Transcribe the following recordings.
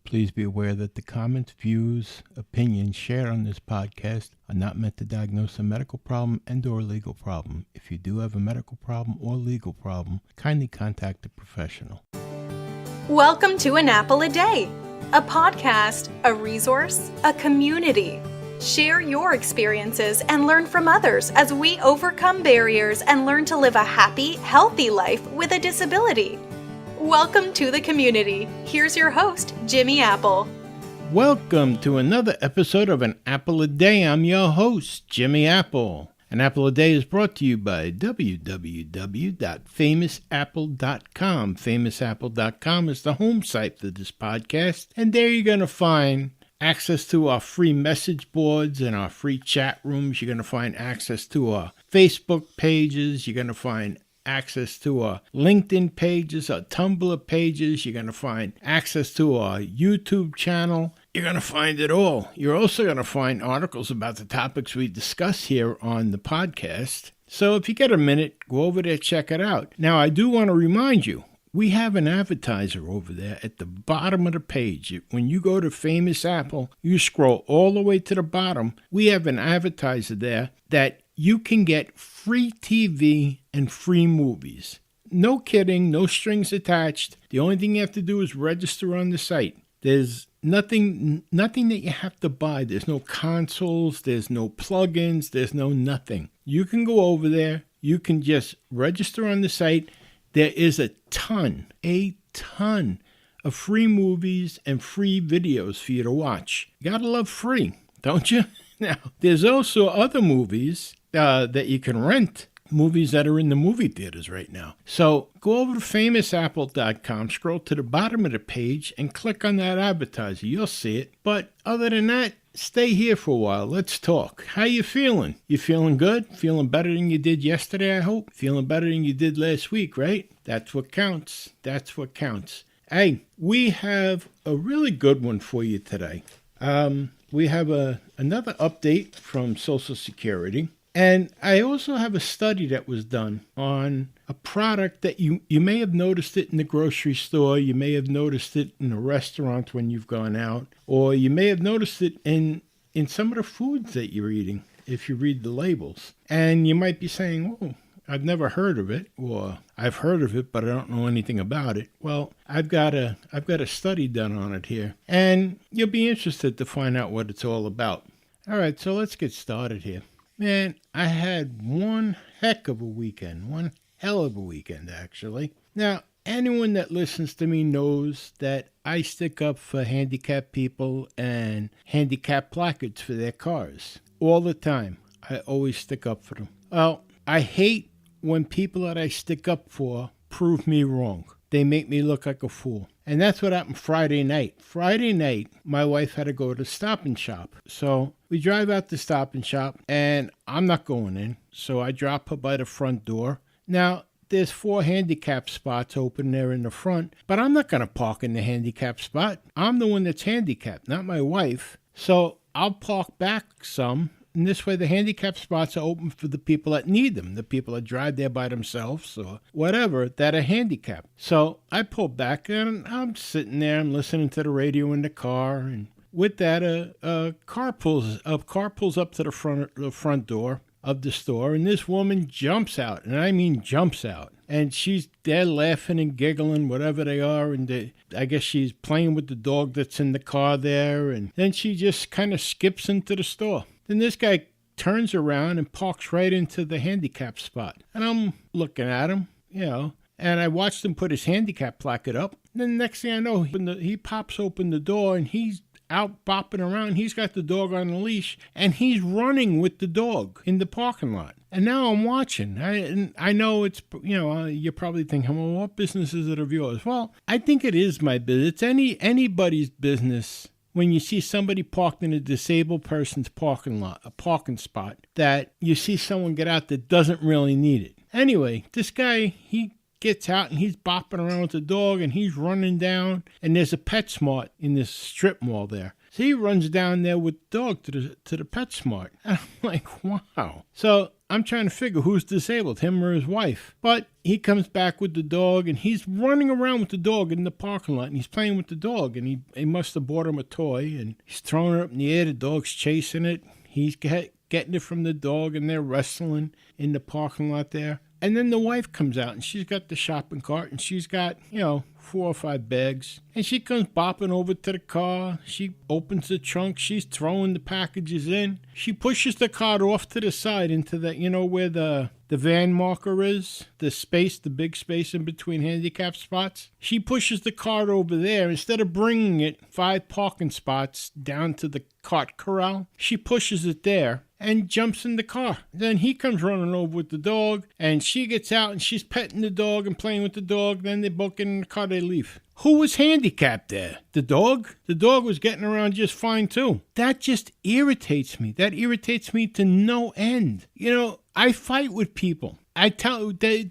Please be aware that the comments, views, opinions shared on this podcast are not meant to diagnose a medical problem and/or legal problem. If you do have a medical problem or legal problem, kindly contact a professional. Welcome to An Apple a Day, a podcast, a resource, a community. Share your experiences and learn from others as we overcome barriers and learn to live a happy, healthy life with a disability. Welcome to the community. Here's your host, Jimmy Apple. Welcome to another episode of An Apple a Day. I'm your host, Jimmy Apple. An Apple a Day is brought to you by www.famousapple.com. Famousapple.com is the home site for this podcast, and there you're going to find access to our free message boards and our free chat rooms. You're going to find access to our Facebook pages. You're going to find access to our LinkedIn pages, our Tumblr pages. You're going to find access to our YouTube channel. You're going to find it all. You're also going to find articles about the topics we discuss here on the podcast. So if you get a minute, go over there, check it out. Now, I do want to remind you, we have an advertiser over there at the bottom of the page. When you go to Famous Apple, you scroll all the way to the bottom. We have an advertiser there that you can get free TV and free movies. No kidding, no strings attached. The only thing you have to do is register on the site. There's nothing that you have to buy. There's no consoles, there's no plugins, there's no nothing. You can go over there, you can just register on the site. There is a ton of free movies and free videos for you to watch. You gotta love free, don't you? Now, there's also other movies that you can rent, movies that are in the movie theaters right now. So go over to famousapple.com, scroll to the bottom of the page, and click on that advertiser. You'll see it. But other than that, stay here for a while. Let's talk. How you feeling? You feeling good? Feeling better than you did yesterday, I hope? Feeling better than you did last week, right? That's what counts. That's what counts. Hey, we have a really good one for you today. We have another update from Social Security. And I also have a study that was done on a product that you may have noticed it in the grocery store, you may have noticed it in a restaurant when you've gone out, or you may have noticed it in some of the foods that you're eating if you read the labels. And you might be saying, oh, I've never heard of it, or I've heard of it, but I don't know anything about it. Well, I've got a study done on it here, and you'll be interested to find out what it's all about. All right, so let's get started here. Man, I had one heck of a weekend, one hell of a weekend, actually. Now, anyone that listens to me knows that I stick up for handicapped people and handicapped placards for their cars. All the time. I always stick up for them. Well, I hate when people that I stick up for prove me wrong. They make me look like a fool. And that's what happened Friday night. Friday night, my wife had to go to Stop and Shop. So we drive out to Stop and Shop, and I'm not going in. So I drop her by the front door. Now, there's 4 handicap spots open there in the front, but I'm not going to park in the handicap spot. I'm the one that's handicapped, not my wife. So I'll park back some. And this way, the handicap spots are open for the people that need them, the people that drive there by themselves or whatever that are handicapped. So I pull back and I'm sitting there, I'm listening to the radio in the car. And with that, a car pulls up to the front door of the store, and this woman jumps out, and I mean jumps out. And she's there laughing and giggling, whatever they are, and I guess she's playing with the dog that's in the car there, and then she just kind of skips into the store. Then this guy turns around and parks right into the handicap spot. And I'm looking at him, and I watched him put his handicap placard up. And then the next thing I know, he pops open the door, and he's out bopping around. He's got the dog on a leash, and he's running with the dog in the parking lot. And now I'm watching. I know it's, you're probably thinking, well, what business is it of yours? Well, I think it is my business. It's anybody's business when you see somebody parked in a disabled person's parking lot, a parking spot, that you see someone get out that doesn't really need it. Anyway, this guy, he gets out and he's bopping around with the dog and he's running down, and there's a PetSmart in this strip mall there. So he runs down there with the dog to the PetSmart. And I'm like, wow. So I'm trying to figure who's disabled, him or his wife. But he comes back with the dog, and he's running around with the dog in the parking lot, and he's playing with the dog, and he must have bought him a toy, and he's throwing it up in the air. The dog's chasing it. He's getting it from the dog, and they're wrestling in the parking lot there. And then the wife comes out, and she's got the shopping cart, and she's got, 4 or 5 bags. And she comes bopping over to the car. She opens the trunk. She's throwing the packages in. She pushes the cart off to the side into the, where the van marker is, the big space in between handicap spots. She pushes the cart over there. Instead of bringing it 5 parking spots down to the cart corral, she pushes it there and jumps in the car. Then he comes running over with the dog, and she gets out, and she's petting the dog and playing with the dog. Then they both get in the car, they leave. Who was handicapped there? The dog? The dog was getting around just fine, too. That just irritates me. That irritates me to no end. I fight with people.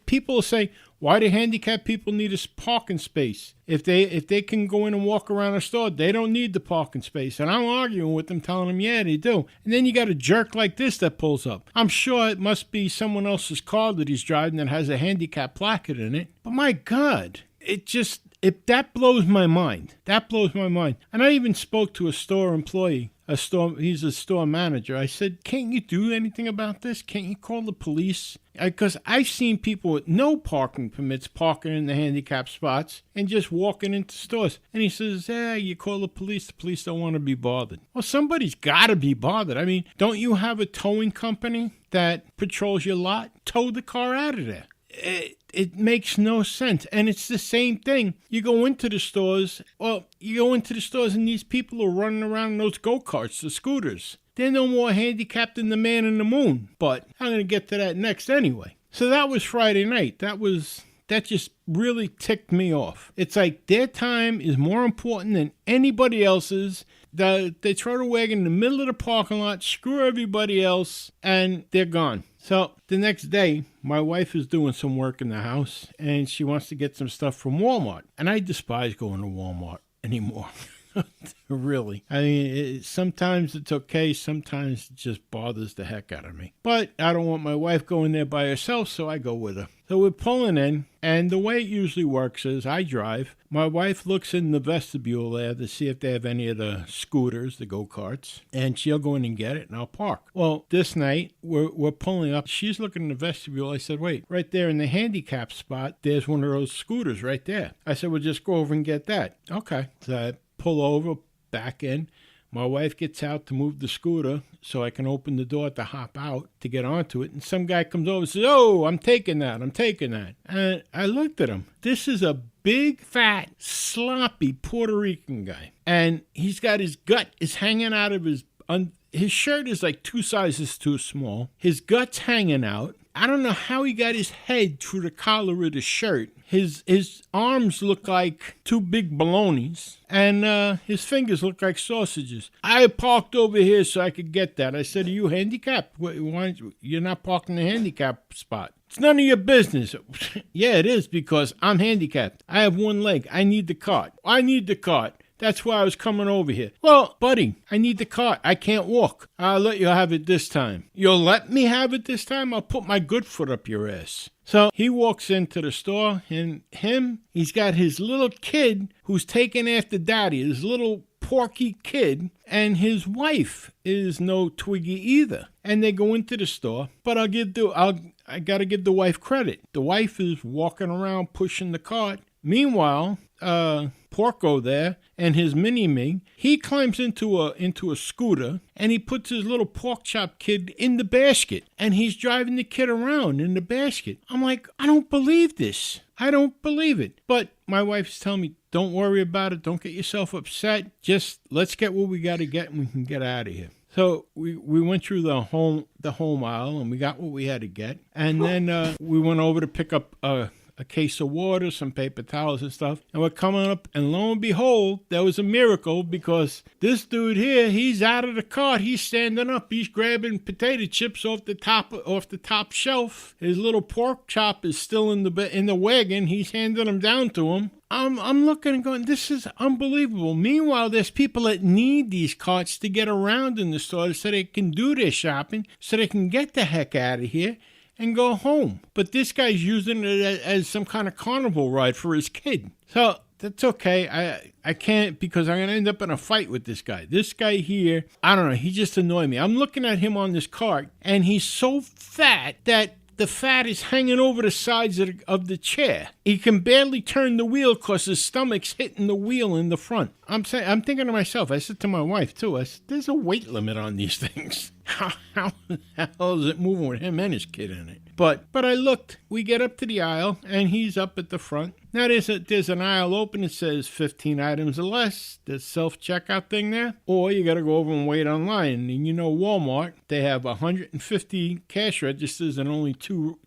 People say, why do handicapped people need a parking space? If they can go in and walk around a store, they don't need the parking space. And I'm arguing with them, telling them, yeah, they do. And then you got a jerk like this that pulls up. I'm sure it must be someone else's car that he's driving that has a handicap placard in it. But my God, that blows my mind. That blows my mind. And I even spoke to a store employee. He's a store manager. I said, can't you do anything about this? Can't you call the police? Because I've seen people with no parking permits parking in the handicap spots and just walking into stores. And he says, you call the police. The police don't want to be bothered. Well, somebody's got to be bothered. I mean, don't you have a towing company that patrols your lot? Tow the car out of there. It makes no sense. And it's the same thing. You go into the stores and these people are running around in those go-karts, the scooters. They're no more handicapped than the man in the moon. But I'm going to get to that next anyway. So that was Friday night. That just really ticked me off. It's like their time is more important than anybody else's. They throw the wagon in the middle of the parking lot, screw everybody else, and they're gone. So the next day, my wife is doing some work in the house, and she wants to get some stuff from Walmart. And I despise going to Walmart anymore. Really. I mean, sometimes it's okay. Sometimes it just bothers the heck out of me. But I don't want my wife going there by herself, so I go with her. So we're pulling in, and the way it usually works is I drive. My wife looks in the vestibule there to see if they have any of the scooters, the go-karts, and she'll go in and get it, and I'll park. Well, this night, we're pulling up. She's looking in the vestibule. I said, wait, right there in the handicap spot, there's one of those scooters right there. I said, well, just go over and get that. Okay. So I pull over, back in. My wife gets out to move the scooter so I can open the door to hop out to get onto it. And some guy comes over and says, oh, I'm taking that. And I looked at him. This is a big, fat, sloppy Puerto Rican guy. And he's got his gut is hanging out of his shirt is like 2 sizes too small. His gut's hanging out. I don't know how he got his head through the collar of the shirt. His arms look like 2 big balonies, and his fingers look like sausages. I parked over here so I could get that. I said, are you handicapped? You're not parking the handicap spot. It's none of your business. Yeah, it is, because I'm handicapped. I have 1 leg. I need the cart. That's why I was coming over here. Well, buddy, I need the cart. I can't walk. I'll let you have it this time. You'll let me have it this time? I'll put my good foot up your ass. So he walks into the store, and he's got his little kid who's taking after daddy, his little porky kid, and his wife is no Twiggy either. And they go into the store, but I got to give the wife credit. The wife is walking around pushing the cart. Meanwhile, Porco there and his mini-me, he climbs into a scooter, and he puts his little pork chop kid in the basket, and he's driving the kid around in the basket. I'm like, I don't believe this. I don't believe it. But my wife's telling me, don't worry about it. Don't get yourself upset. Just let's get what we got to get, and we can get out of here. So we went through the home aisle, and we got what we had to get. And then we went over to pick up a a case of water, some paper towels and stuff. And we're coming up, and lo and behold, there was a miracle, because this dude here, he's out of the cart. He's standing up. He's grabbing potato chips off the top shelf. His little pork chop is still in the wagon. He's handing them down to him. I'm looking and going, this is unbelievable. Meanwhile, there's people that need these carts to get around in the store so they can do their shopping, so they can get the heck out of here and go home. But this guy's using it as some kind of carnival ride for his kid. So that's okay. I can't, because I'm going to end up in a fight with this guy. This guy here, I don't know, he just annoyed me. I'm looking at him on this cart, and he's so fat that the fat is hanging over the sides of the chair. He can barely turn the wheel because his stomach's hitting the wheel in the front. I'm thinking to myself, I said to my wife too, I said, there's a weight limit on these things. How the hell is it moving with him and his kid in it? But I looked, we get up to the aisle, and he's up at the front. Now there's an aisle open that says 15 items or less. There's self-checkout thing there. Or you got to go over and wait online. And you know Walmart, they have 150 cash registers and only two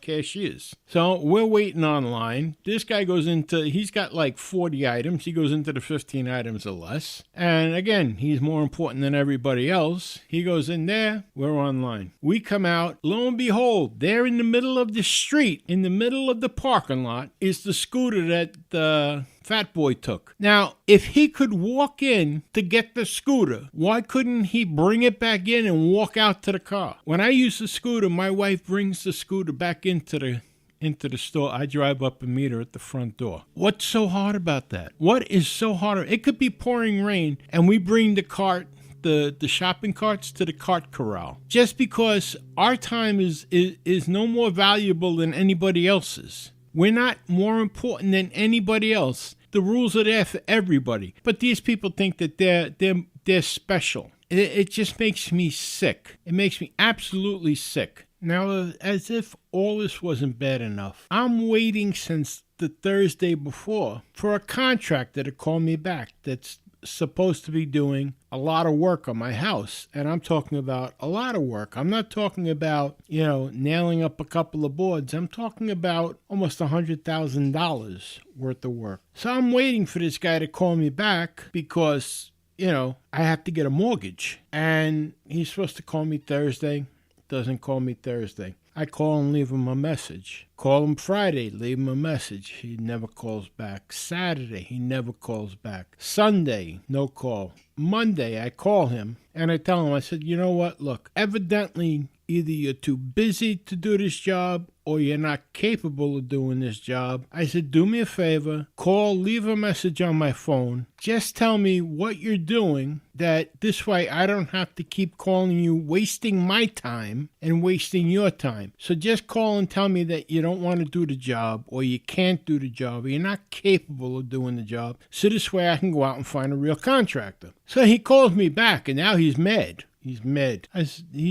cashiers. So we're waiting online. This guy he's got like 40 items. He goes into the 15 items or less. And again, he's more important than everybody else. He goes in there. We're online. We come out. Lo and behold, there in the middle of the street, in the middle of the parking lot, is the scooter that the fat boy took. Now, if he could walk in to get the scooter, why couldn't he bring it back in and walk out to the car? When I use the scooter, my wife brings the scooter back into the store. I drive up and meet her at the front door. What's so hard about that? What is so hard? It could be pouring rain, and we bring the shopping carts to the cart corral. Just because our time is no more valuable than anybody else's. We're not more important than anybody else. The rules are there for everybody. But these people think that they're special. It just makes me sick. It makes me absolutely sick. Now, as if all this wasn't bad enough, I'm waiting since the Thursday before for a contractor to call me back that's supposed to be doing a lot of work on my house. And I'm talking about a lot of work. I'm not talking about, nailing up a couple of boards. I'm talking about almost $100,000 worth of work. So I'm waiting for this guy to call me back because, I have to get a mortgage. And he's supposed to call me Thursday. Doesn't call me Thursday. I call and leave him a message. Call him Friday, leave him a message. He never calls back. Saturday, he never calls back. Sunday, no call. Monday, I call him and I tell him, I said, you know what? Look, evidently, either you're too busy to do this job or you're not capable of doing this job. I said, do me a favor, leave a message on my phone. Just tell me what you're doing, that this way I don't have to keep calling you, wasting my time and wasting your time. So just call and tell me that you don't want to do the job or you can't do the job or you're not capable of doing the job. So this way I can go out and find a real contractor. So he calls me back and now he's mad. He's mad. He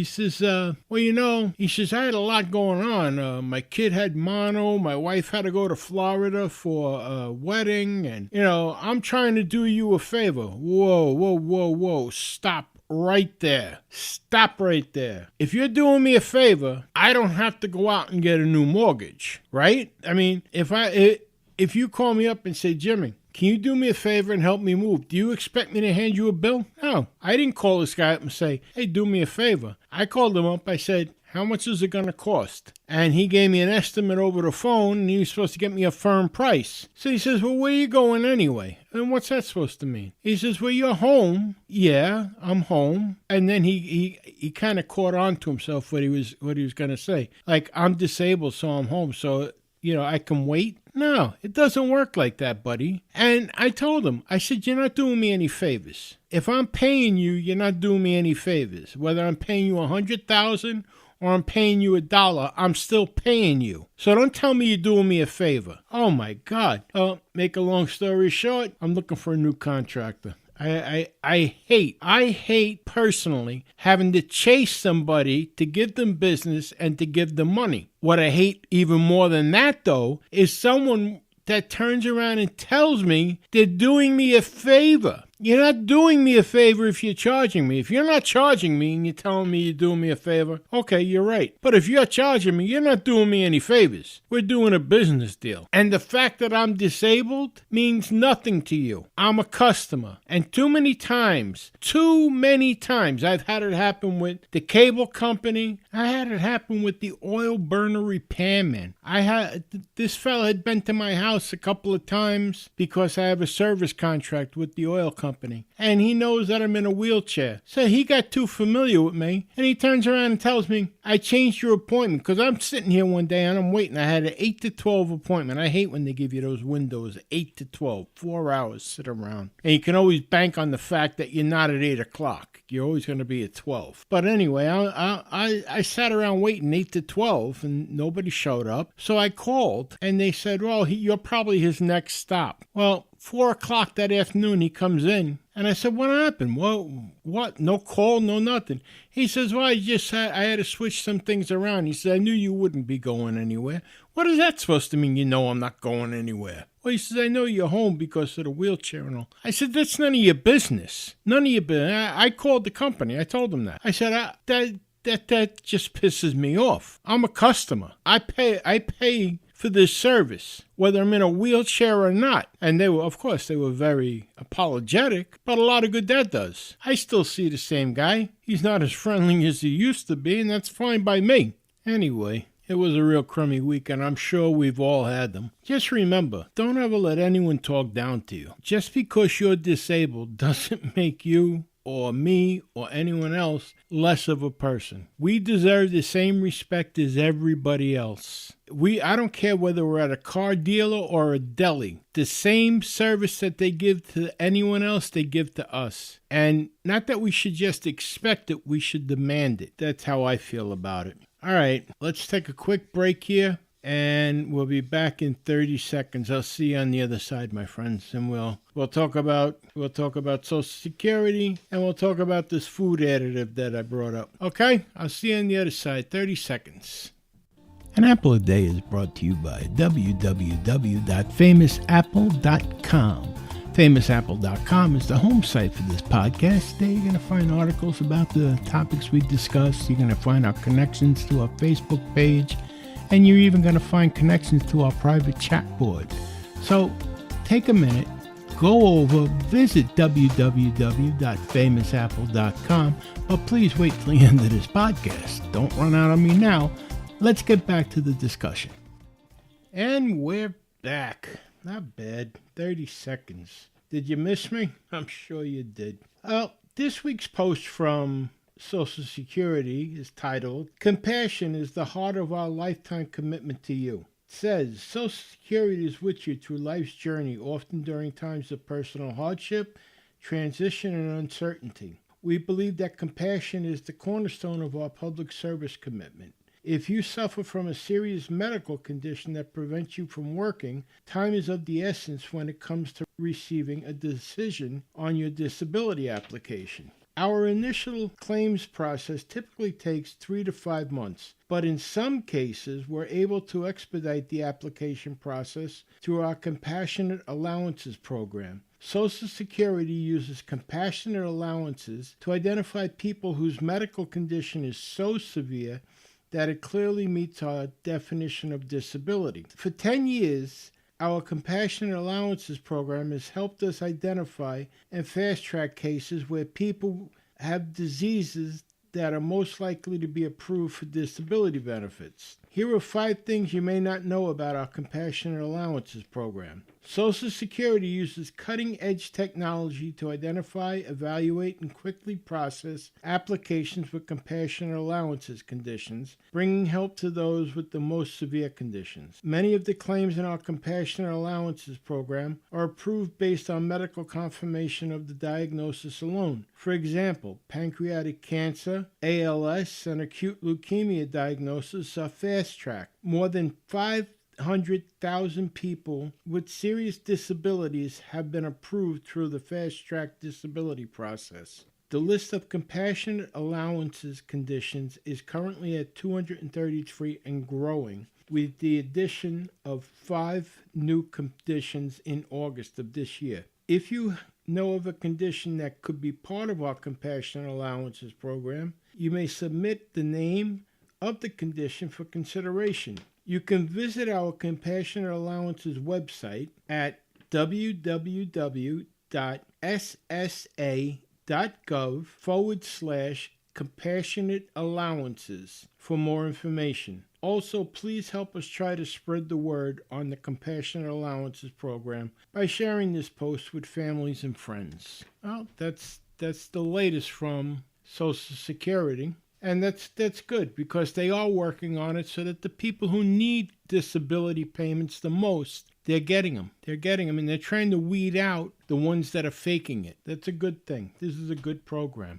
says, he says, I had a lot going on. My kid had mono. My wife had to go to Florida for a wedding. And, I'm trying to do you a favor. Whoa. Stop right there. Stop right there. If you're doing me a favor, I don't have to go out and get a new mortgage, right? I mean, if you call me up and say, Jimmy, can you do me a favor and help me move? Do you expect me to hand you a bill? No, I didn't call this guy up and say, hey, do me a favor. I called him up. I said, how much is it going to cost? And he gave me an estimate over the phone, and he was supposed to get me a firm price. So he says, well, where are you going anyway? And what's that supposed to mean? He says, well, you're home. Yeah, I'm home. And then he kind of caught on to himself what he was going to say. Like, I'm disabled, so I'm home. So, I can wait. No, it doesn't work like that, buddy. And I told him, I said, you're not doing me any favors. If I'm paying you, you're not doing me any favors. Whether I'm paying you $100,000 or I'm paying you $1, I'm still paying you. So don't tell me you're doing me a favor. Oh my God. Make a long story short, I'm looking for a new contractor. I hate personally having to chase somebody to give them business and to give them money. What I hate even more than that, though, is someone that turns around and tells me they're doing me a favor. You're not doing me a favor if you're charging me. If you're not charging me and you're telling me you're doing me a favor, okay, you're right. But if you're charging me, you're not doing me any favors. We're doing a business deal. And the fact that I'm disabled means nothing to you. I'm a customer. And too many times, I've had it happen with the cable company. I had it happen with the oil burner repairman. This fella had been to my house a couple of times because I have a service contract with the oil company. And he knows that I'm in a wheelchair. So he got too familiar with me. And he turns around and tells me, I changed your appointment because I'm sitting here one day and I'm waiting. I had an 8 to 12 appointment. I hate when they give you those windows, 8 to 12, 4 hours, sit around. And you can always bank on the fact that you're not at 8 o'clock. You're always going to be at 12. But anyway, I sat around waiting 8 to 12 and nobody showed up. So I called and they said, well, you're probably his next stop. Well, 4 o'clock that afternoon, he comes in. And I said, what happened? Well, what? No call, no nothing. He says, well, I had to switch some things around. He said, I knew you wouldn't be going anywhere. What is that supposed to mean? You know I'm not going anywhere. Well, he says, I know you're home because of the wheelchair and all. I said, that's none of your business. None of your business. I called the company. I told them that. I said, that just pisses me off. I'm a customer. I pay for this service, whether I'm in a wheelchair or not. And they were very apologetic, but a lot of good that does. I still see the same guy. He's not as friendly as he used to be, and that's fine by me. Anyway, it was a real crummy week, and I'm sure we've all had them. Just remember, don't ever let anyone talk down to you. Just because you're disabled doesn't make you or me or anyone else less of a person. We deserve the same respect as everybody else. I don't care whether we're at a car dealer or a deli. The same service that they give to anyone else, they give to us. And not that we should just expect it, we should demand it. That's how I feel about it. All right, let's take a quick break here. And we'll be back in 30 seconds. I'll see you on the other side, my friends. And we'll talk about Social Security, and we'll talk about this food additive that I brought up. Okay? I'll see you on the other side. 30 seconds. An Apple a Day is brought to you by www.famousapple.com. FamousApple.com is the home site for this podcast. There you're going to find articles about the topics we discussed. You're going to find our connections to our Facebook page. And you're even going to find connections to our private chat board. So take a minute, go over, visit www.famousapple.com, but please wait till the end of this podcast. Don't run out on me now. Let's get back to the discussion. And we're back. Not bad. 30 seconds. Did you miss me? I'm sure you did. This week's post from Social Security is titled, Compassion is the Heart of Our Lifetime Commitment to You. It says, Social Security is with you through life's journey, often during times of personal hardship, transition, and uncertainty. We believe that compassion is the cornerstone of our public service commitment. If you suffer from a serious medical condition that prevents you from working, time is of the essence when it comes to receiving a decision on your disability application. Our initial claims process typically takes 3 to 5 months, but in some cases, we're able to expedite the application process through our Compassionate Allowances program. Social Security uses compassionate allowances to identify people whose medical condition is so severe that it clearly meets our definition of disability. For 10 years, our Compassionate Allowances program has helped us identify and fast-track cases where people have diseases that are most likely to be approved for disability benefits. Here are 5 things you may not know about our Compassionate Allowances program. Social Security uses cutting-edge technology to identify, evaluate, and quickly process applications with compassionate allowances conditions, bringing help to those with the most severe conditions. Many of the claims in our Compassionate Allowances program are approved based on medical confirmation of the diagnosis alone. For example, pancreatic cancer, ALS, and acute leukemia diagnoses are fast-tracked. More than 500,000 people with serious disabilities have been approved through the fast-track disability process. The list of compassionate allowances conditions is currently at 233 and growing, with the addition of 5 new conditions in August of this year. If you know of a condition that could be part of our Compassionate Allowances program, you may submit the name of the condition for consideration. You can visit our Compassionate Allowances website at www.ssa.gov/compassionate allowances for more information. Also, please help us try to spread the word on the Compassionate Allowances program by sharing this post with families and friends. Well, that's the latest from Social Security. And that's good because they are working on it so that the people who need disability payments the most, they're getting them. They're getting them, and they're trying to weed out the ones that are faking it. That's a good thing. This is a good program.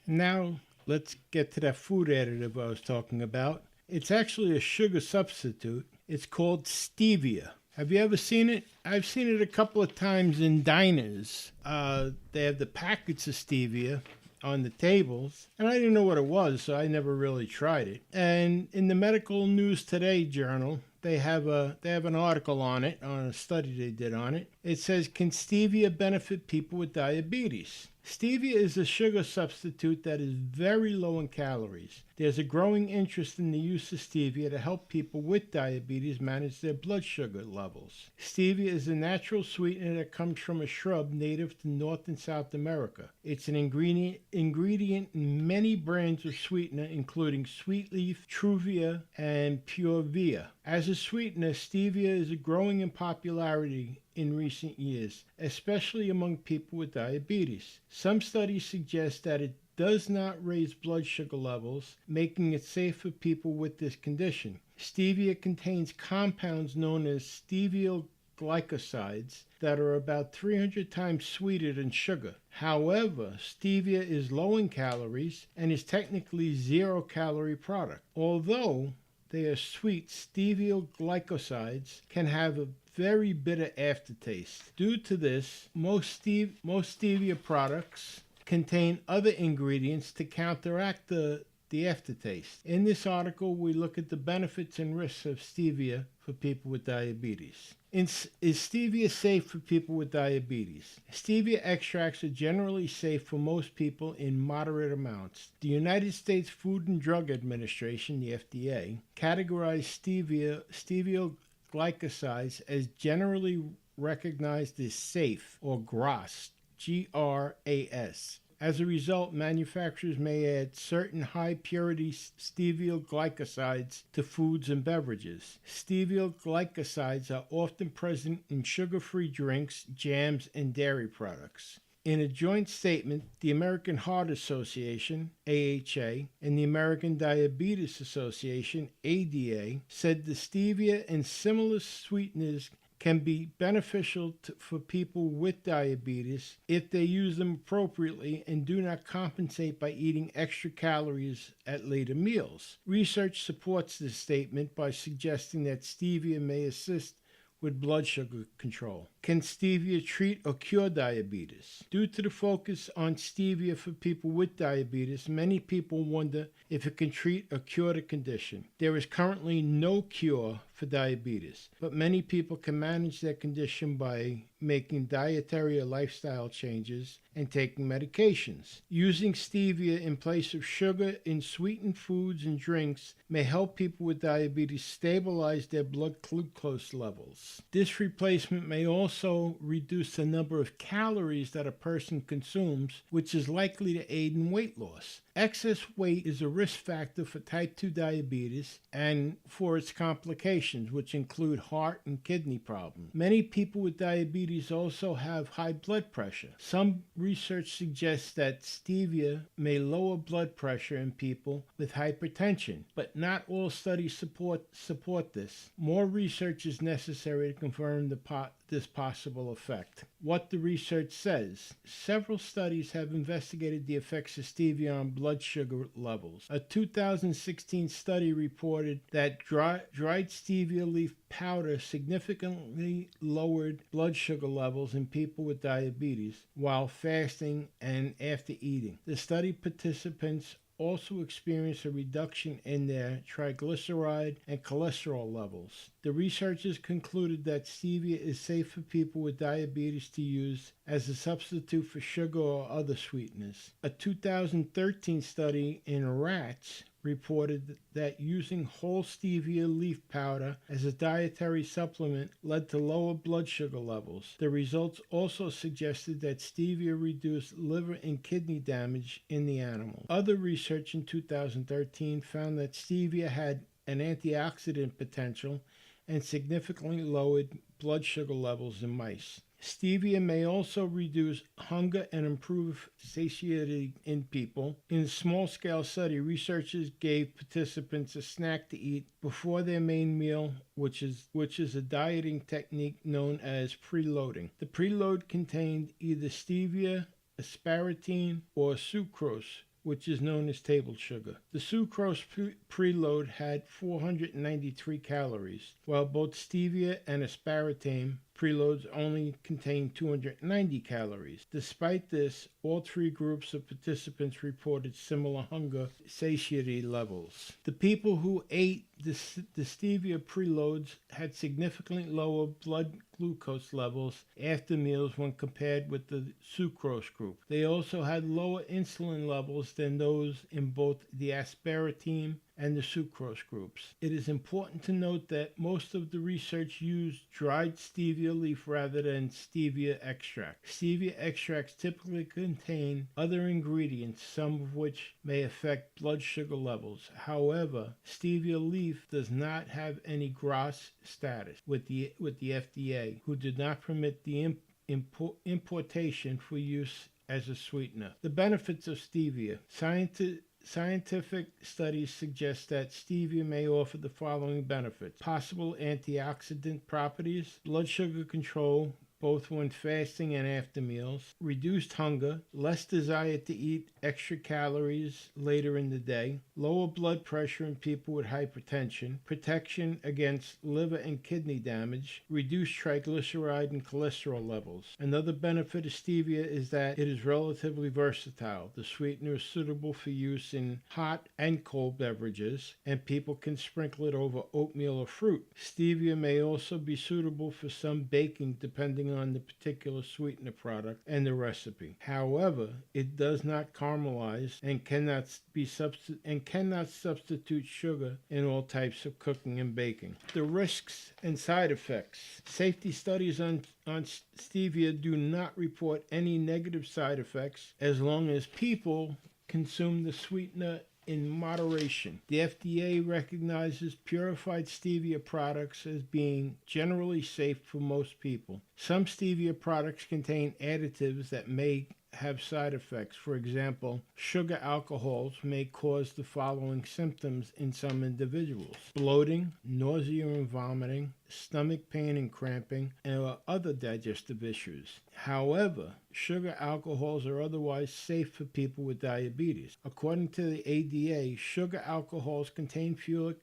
Now, let's get to that food additive I was talking about. It's actually a sugar substitute. It's called stevia. Have you ever seen it? I've seen it a couple of times in diners. They have the packets of stevia on the tables, and I didn't know what it was, so I never really tried it. And in the Medical News Today journal, they have an article on it, on a study they did on it. It says, "Can stevia benefit people with diabetes?" Stevia is a sugar substitute that is very low in calories. There's a growing interest in the use of stevia to help people with diabetes manage their blood sugar levels. Stevia is a natural sweetener that comes from a shrub native to North and South America. It's an ingredient in many brands of sweetener, including Sweet Leaf, Truvia, and Pure Via. As a sweetener, stevia is growing in popularity in recent years, especially among people with diabetes. Some studies suggest that it does not raise blood sugar levels, making it safe for people with this condition. Stevia contains compounds known as steviol glycosides that are about 300 times sweeter than sugar. However, stevia is low in calories and is technically zero-calorie product. Although they are sweet, steviol glycosides can have a very bitter aftertaste. Due to this, most stevia products contain other ingredients to counteract the aftertaste. In this article, we look at the benefits and risks of stevia for people with diabetes. Is stevia safe for people with diabetes? Stevia extracts are generally safe for most people in moderate amounts. The United States Food and Drug Administration, the FDA, categorized steviol glycosides as generally recognized as safe, or GRAS, GRAS. As a result, manufacturers may add certain high-purity steviol glycosides to foods and beverages. Steviol glycosides are often present in sugar-free drinks, jams, and dairy products. In a joint statement, the American Heart Association, AHA, and the American Diabetes Association, ADA, said the stevia and similar sweeteners can be beneficial for people with diabetes if they use them appropriately and do not compensate by eating extra calories at later meals. Research supports this statement by suggesting that stevia may assist with blood sugar control. Can stevia treat or cure diabetes? Due to the focus on stevia for people with diabetes, many people wonder if it can treat or cure the condition. There is currently no cure for diabetes, but many people can manage their condition by making dietary or lifestyle changes and taking medications. Using stevia in place of sugar in sweetened foods and drinks may help people with diabetes stabilize their blood glucose levels. This replacement may also reduce the number of calories that a person consumes, which is likely to aid in weight loss. Excess weight is a risk factor for type 2 diabetes and for its complications, which include heart and kidney problems. Many people with diabetes also have high blood pressure. Some research suggests that stevia may lower blood pressure in people with hypertension, but not all studies support this. More research is necessary to confirm this possible effect. What the research says: several studies have investigated the effects of stevia on blood sugar levels. A 2016 study reported that dried stevia leaf powder significantly lowered blood sugar levels in people with diabetes while fasting and after eating. The study participants also experience a reduction in their triglyceride and cholesterol levels. The researchers concluded that stevia is safe for people with diabetes to use as a substitute for sugar or other sweeteners. A 2013 study in rats reported that using whole stevia leaf powder as a dietary supplement led to lower blood sugar levels. The results also suggested that stevia reduced liver and kidney damage in the animal. Other research in 2013 found that stevia had an antioxidant potential and significantly lowered blood sugar levels in mice. Stevia may also reduce hunger and improve satiety in people. In a small-scale study, researchers gave participants a snack to eat before their main meal, which is a dieting technique known as preloading. The preload contained either stevia, aspartame, or sucrose, which is known as table sugar. The sucrose preload had 493 calories, while both stevia and aspartame preloads only contained 290 calories. Despite this, all three groups of participants reported similar hunger satiety levels. The people who ate the stevia preloads had significantly lower blood glucose levels after meals when compared with the sucrose group. They also had lower insulin levels than those in both the aspartame and the sucrose groups. It is important to note that most of the research used dried stevia leaf rather than stevia extract. Stevia extracts typically contain other ingredients, some of which may affect blood sugar levels. However, stevia leaf does not have any GRAS status with the FDA, who did not permit the importation for use as a sweetener. The benefits of stevia. Scientific studies suggest that stevia may offer the following benefits: possible antioxidant properties, blood sugar control, both when fasting and after meals, reduced hunger, less desire to eat extra calories later in the day, lower blood pressure in people with hypertension, protection against liver and kidney damage, reduced triglyceride and cholesterol levels. Another benefit of stevia is that it is relatively versatile. The sweetener is suitable for use in hot and cold beverages, and people can sprinkle it over oatmeal or fruit. Stevia may also be suitable for some baking depending on the particular sweetener product and the recipe. However, it does not caramelize and cannot substitute sugar in all types of cooking and baking. The risks and side effects. Safety studies on stevia do not report any negative side effects as long as people consume the sweetener in moderation. The FDA recognizes purified stevia products as being generally safe for most people. Some stevia products contain additives that may have side effects. For example, sugar alcohols may cause the following symptoms in some individuals: bloating, nausea and vomiting, stomach pain and cramping, and other digestive issues. However, sugar alcohols are otherwise safe for people with diabetes. According to the ADA, sugar alcohols contain fewer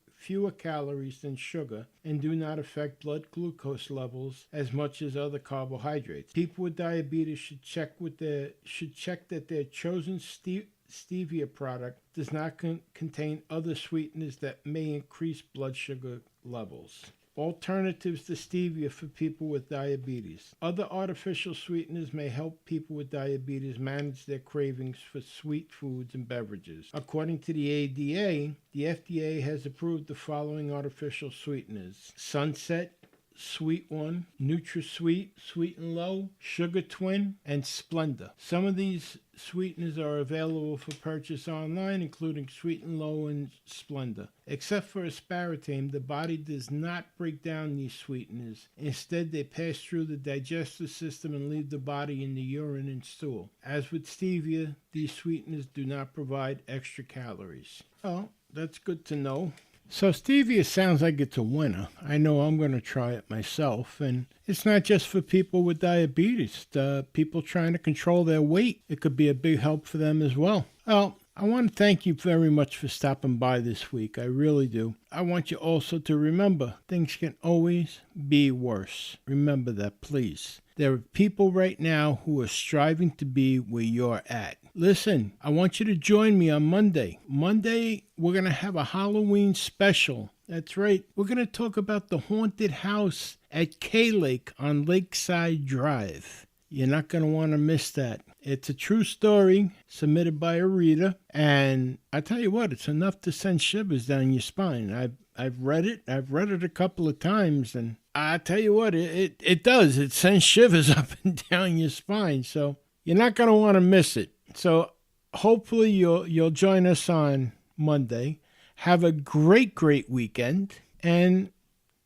calories than sugar and do not affect blood glucose levels as much as other carbohydrates. People with diabetes should check that their chosen stevia product does not contain other sweeteners that may increase blood sugar levels. Alternatives to stevia for people with diabetes. Other artificial sweeteners may help people with diabetes manage their cravings for sweet foods and beverages. According to the ADA, the FDA has approved the following artificial sweeteners: Sunset, Sweet One, NutraSweet, Sweet and Low, Sugar Twin, and Splenda. Some of these sweeteners are available for purchase online, including Sweet and Low and Splenda. Except for aspartame, the body does not break down these sweeteners. Instead, they pass through the digestive system and leave the body in the urine and stool. As with stevia, these sweeteners do not provide extra calories. Oh, that's good to know. So stevia sounds like it's a winner. I know I'm going to try it myself. And it's not just for people with diabetes. People trying to control their weight, it could be a big help for them as well. Well, I want to thank you very much for stopping by this week. I really do. I want you also to remember, things can always be worse. Remember that, please. There are people right now who are striving to be where you're at. Listen, I want you to join me on Monday. Monday, we're going to have a Halloween special. That's right. We're going to talk about the haunted house at K-Lake on Lakeside Drive. You're not going to want to miss that. It's a true story submitted by a reader. And I tell you what, it's enough to send shivers down your spine. I've read it. I've read it a couple of times. And I tell you what, it does. It sends shivers up and down your spine. So you're not going to want to miss it. So hopefully you'll join us on Monday. Have a great weekend, and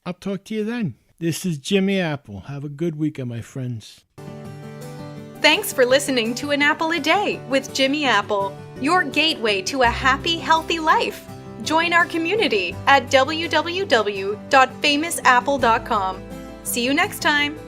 I'll talk to you then. This is Jimmy Apple. Have a good weekend, my friends. Thanks for listening to An Apple a Day with Jimmy Apple, your gateway to a happy, healthy life. Join our community at www.famousapple.com. See you next time.